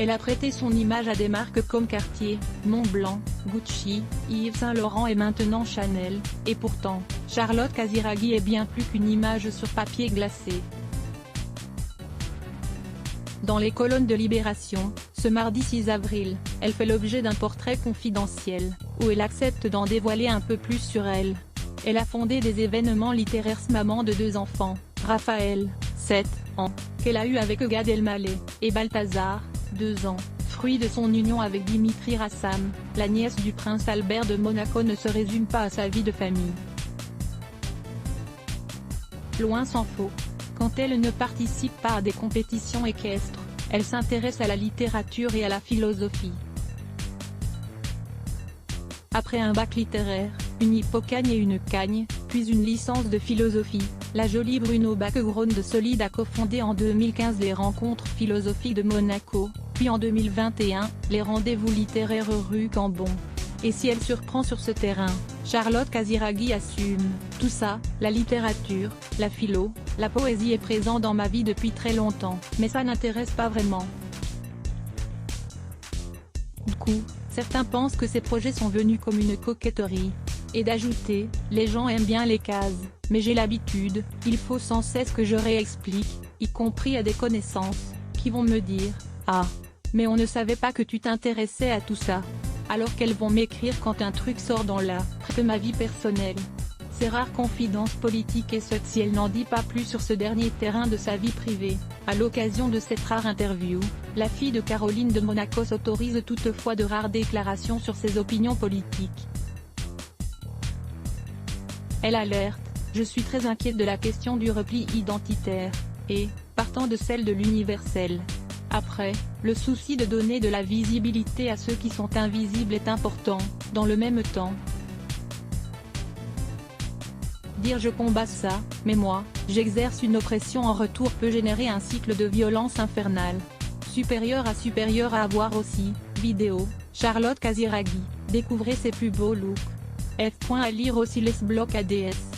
Elle a prêté son image à des marques comme Cartier, Montblanc, Gucci, Yves Saint Laurent et maintenant Chanel, et pourtant, Charlotte Casiraghi est bien plus qu'une image sur papier glacé. Dans les colonnes de Libération, ce mardi 6 avril, elle fait l'objet d'un portrait confidentiel, où elle accepte d'en dévoiler un peu plus sur elle. Elle a fondé des événements littéraires, maman de 2 enfants, Raphaël, 7 ans, qu'elle a eu avec Gad Elmaleh, et Balthazar, 2 ans, fruit de son union avec Dimitri Rassam, la nièce du prince Albert de Monaco. Ne se résume pas à sa vie de famille. Loin s'en faut. Quand elle ne participe pas à des compétitions équestres, elle s'intéresse à la littérature et à la philosophie. Après un bac littéraire, une hippocagne et une cagne, puis une licence de philosophie, la jolie Bruno Bacquegrone de Solide a cofondé en 2015 les Rencontres philosophiques de Monaco, puis en 2021, les Rendez-vous littéraires rue Cambon. Et si elle surprend sur ce terrain, Charlotte Casiraghi assume. Tout ça, la littérature, la philo, la poésie est présent dans ma vie depuis très longtemps, mais ça n'intéresse pas vraiment. Du coup, certains pensent que ces projets sont venus comme une coquetterie. Et d'ajouter, les gens aiment bien les cases, mais j'ai l'habitude, il faut sans cesse que je réexplique, y compris à des connaissances, qui vont me dire, ah, mais on ne savait pas que tu t'intéressais à tout ça. Alors qu'elles vont m'écrire quand un truc sort dans la de ma vie personnelle. Ces rares confidences politiques et si elle n'en dit pas plus sur ce dernier terrain de sa vie privée. À l'occasion de cette rare interview, la fille de Caroline de Monaco s'autorise toutefois de rares déclarations sur ses opinions politiques. Elle alerte, je suis très inquiète de la question du repli identitaire, et, partant de celle de l'universel. Après, le souci de donner de la visibilité à ceux qui sont invisibles est important. Dans le même temps, dire je combats ça, mais moi, j'exerce une oppression en retour peut générer un cycle de violence infernale. Supérieur à avoir aussi, vidéo, Charlotte Casiraghi, découvrez ses plus beaux looks. F. À lire aussi les blocs ADS.